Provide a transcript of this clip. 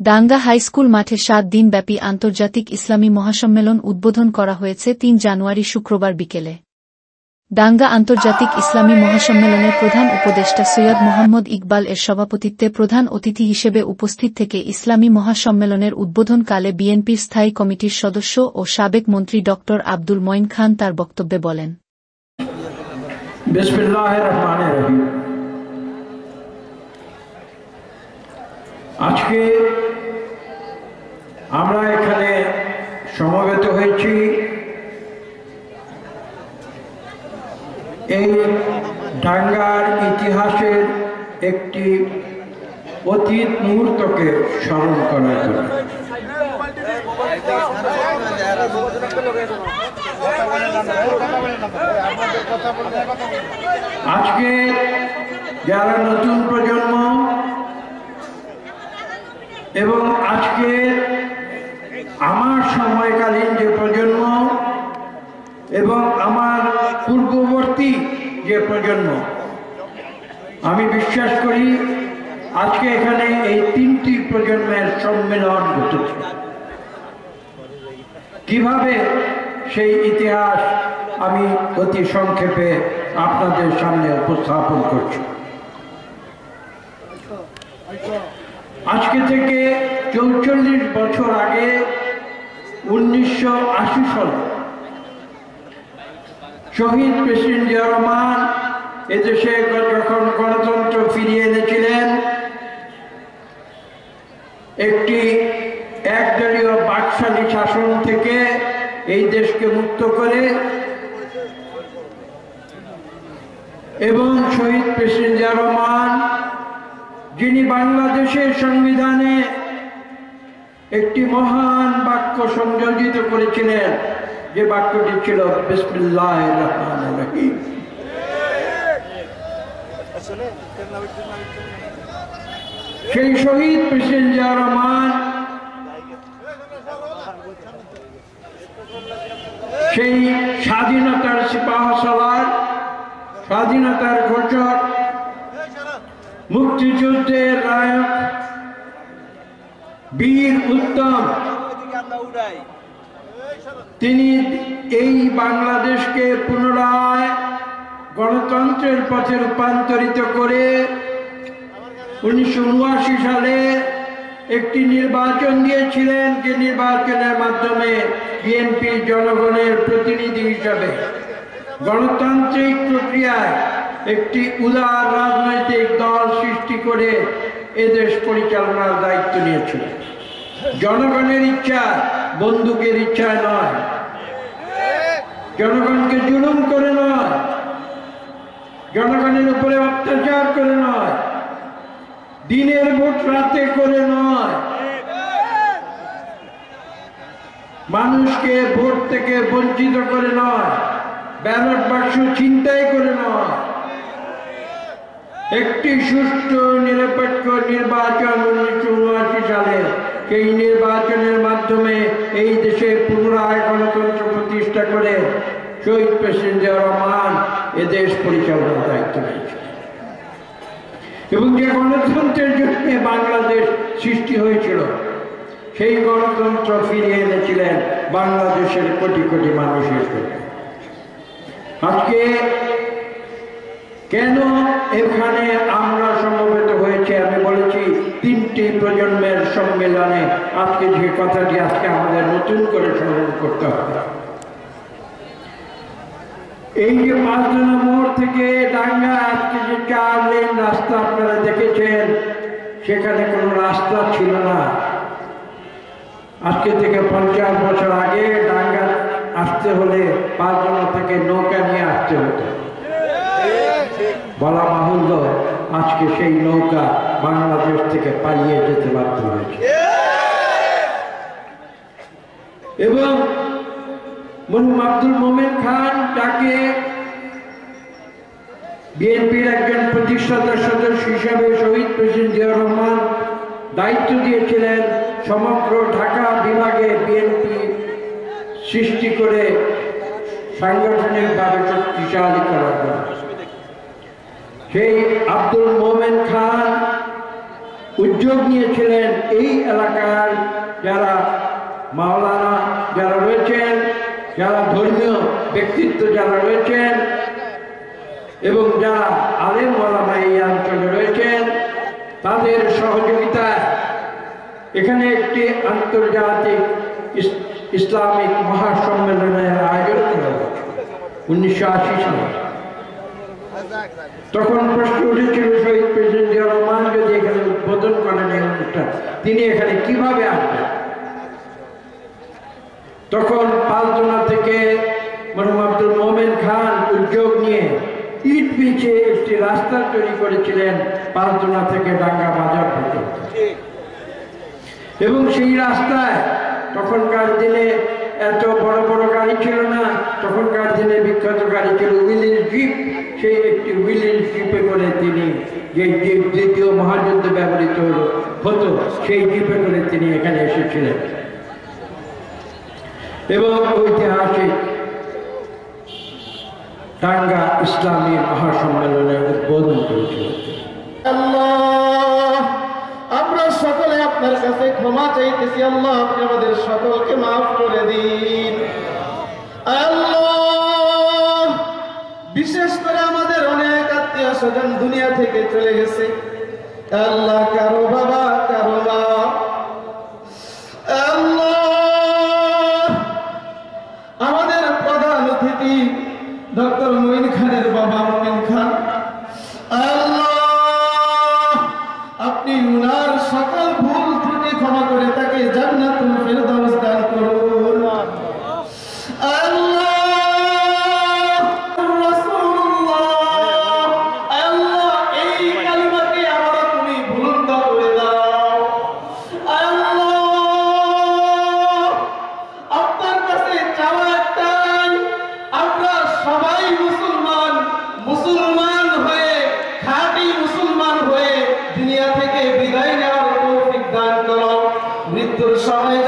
ডাঙ্গা high school মাঠে ৭ দিনব্যাপী আন্তর্জাতিক ইসলামী মহাসম্মেলন উদ্বোধন করা হয়েছে ৩ জানুয়ারি শুক্রবার বিকেলে। ডাঙ্গা আন্তর্জাতিক ইসলামী মহাসম্মেলনের প্রধান উপদেষ্টা সৈয়দ মোহাম্মদ ইকবাল এর সভাপতিত্বে প্রধান অতিথি হিসেবে উপস্থিত থেকে ইসলামী মহাসম্মেলনের উদ্বোধনকালে বিএনপির স্থায়ী কমিটির সদস্য ও সাবেক মন্ত্রী ড. আব্দুল মঈন খান তার বক্তব্যে বলেন, বিসমিল্লাহির রহমানির রহিম। আজকে আমরা এখানে সমবেত হয়েছি এই ডাঙ্গার ইতিহাসের একটি অতীত মুহূর্তকে স্মরণ করার জন্য। আজকে যারা নতুন প্রজন্ম এবং আজকে আমার সময়কালীন যে প্রজন্ম এবং আমার পূর্ববর্তী যে প্রজন্ম, আমি বিশ্বাস করি আজকে এখানে এই 3টি প্রজন্মের সম্মেলন ঘটেছে। কিভাবে সেই ইতিহাস আমি অতি সংক্ষেপে আপনাদের সামনে উপস্থাপন করছি। আজকে থেকে ৪৪ বছর আগে ১৯৮০ সালে শহীদ প্রেসিডেন্ট জিয়া রহমান এদেশে যখন গণতন্ত্র ফিরিয়ে এনেছিলেন, একটি একদলীয় বাকশালী শাসন থেকে এই দেশকে মুক্ত করে এবং শহীদ প্রেসিডেন্ট জিয়া রহমান যিনি বাংলাদেশের সংবিধানে একটি মহান বাক্য সংযোজিত করেছিলেন, যে বাক্যটি ছিল বিসমিল্লাহির রহমানির রহিম। সেই শহীদ প্রেসিডেন্ট জিয়া রহমান সেই স্বাধীনতার সিপাহসালার, স্বাধীনতার ঘোষক, মুক্তিযুদ্ধের নায়ক, বীর উত্তম, তিনি এই বাংলাদেশকে পুনরায় গণতন্ত্রের পথে রূপান্তরিত করে ১৯৭৯ সালে একটি নির্বাচন দিয়েছিলেন, যে নির্বাচনের মাধ্যমে বিএনপি জনগণের প্রতিনিধি হিসাবে গণতান্ত্রিক প্রক্রিয়ায় একটি উদার রাজনৈতিক দল সৃষ্টি করে এদেশ পরিচালনার দায়িত্ব নিয়েছিল। জনগণের ইচ্ছা, বন্দুকের ইচ্ছায় নয়, জনগণকে জুলুম করে নয়, জনগণের উপরে অত্যাচার করে নয়, দিনের ভোট রাতে করে নয়, মানুষকে ভোট থেকে বঞ্চিত করে নয়, ব্যালট বাক্স ছিনতাই করে নয়, একটি সুষ্ঠু নিরপেক্ষ নির্বাচন ১৯৭৯ সালে, সেই নির্বাচনের মাধ্যমে এই দেশে পুনরায় গণতন্ত্র প্রতিষ্ঠা করে শহীদ প্রেসিডেন্ট জিয়া রহমান এদেশ পরিচালনার দায়িত্ব নিয়েছে এবং যে গণতন্ত্রের জন্য বাংলাদেশ সৃষ্টি হয়েছিল, সেই গণতন্ত্র ফিরিয়ে এনেছিলেন বাংলাদেশের কোটি কোটি মানুষের জন্য। আজকে কেন এখানে আমরা সমবেত হয়েছে, আমি বলেছি 3টি প্রজন্মের সম্মেলনে আজকে যে কথাটি আজকে আমাদের নতুন করে স্মরণ করতে হবে। এই যে ৫ মোড় থেকে ডাঙ্গা আজকে যে 4 লেন রাস্তা আপনারা দেখেছেন, সেখানে কোনো রাস্তা ছিল না। আজকে থেকে 50 বছর আগে ডাঙ্গা আসতে হলে ৫ থেকে নৌকা নিয়ে আসতে হতো। বলা বাহুল্য, আজকে সেই নৌকা বাংলাদেশ থেকে পালিয়ে যেতে বাধ্য হয়েছে এবং মরহুম আব্দুল মোমেন খান, যাকে বিএনপির একজন প্রতিষ্ঠাতা সদস্য হিসাবে শহীদ প্রেসিডেন্ট জিয়া রহমান দায়িত্ব দিয়েছিলেন সমগ্র ঢাকা বিভাগে বিএনপি সৃষ্টি করে সাংগঠনিকভাবে শক্তিশালী করার জন্য। সেই আব্দুল মোমেন খান উদ্যোগ নিয়েছিলেন এই এলাকার যারা মাওলানা যারা রয়েছেন, যারা ধর্মীয় ব্যক্তিত্ব যারা রয়েছেন এবং যারা আলেম ওলামা এই অঞ্চলে রয়েছেন, তাদের সহযোগিতায় এখানে একটি আন্তর্জাতিক ইসলামিক মহাসম্মেলনের আয়োজন করা হয়েছে 1980 সালে। তখন প্রশ্ন উঠেছিল শহীদ প্রেসিডেন্ট জিয়া রহমান যদি এখানে উদ্বোধন করেন এই অনুষ্ঠান, তিনি এখানে কিভাবে আসবেন? তখন পালতোনা থেকে মরহুম আব্দুল মোমেন খান উদ্যোগ নিয়ে ইট বিছিয়ে একটি রাস্তা তৈরি করেছিলেন পালতোনা থেকে ডাঙ্গা বাজার পর্যন্ত। এবং সেই রাস্তায় তখনকার দিনে এত বড় বড় গাড়ি ছিল না, তখনকার দিনে বিখ্যাত গাড়ি ছিল হুইলির জিপ। সেই একটি হুইলির জিপে করে তিনি, যে জিপ দ্বিতীয় মহাযুদ্ধে ব্যবহৃত হতো, সেই জিপে করে তিনি এখানে এসেছিলেন এবং ঐতিহাসিক টাঙ্গা ইসলামী মহাসম্মেলনের উদ্বোধন করেছিলেন। আল্লাহ, আমরা সকলে আপনার কাছে ক্ষমা চাইতেছি। আল্লাহ, আপনি আমাদের সকলকে মাফ করে দিন। আল্লাহ, বিশেষ করে আমাদের অনেক আত্মীয় স্বজন দুনিয়া থেকে চলে গেছে। আল্লাহ, কারো বাবা, কারো মা। আল্লাহ, আমাদের প্রধান অতিথি ডক্টর মঈন খানের বাবা মঈন খান, আল্লাহ আপনি উনার সকল ভুল ত্রুটি ক্ষমা করে তাকে জান্নাতুল ফেরদাউস দান করুন। আল্লাহ, রাসূলুল্লাহ, আল্লাহ এই কালিমাকে আমরা তুমি বুলন্দ করে দাও। আল্লাহ, আপনার কাছে চাওয়া একটাই, আমরা সবাই মুসলমান, মুসলমান হয়ে, খাঁটি মুসলমান হয়ে দুনিয়া থেকে বিদায় নেওয়ার তৌফিক দান করো। মৃত্যুর সময়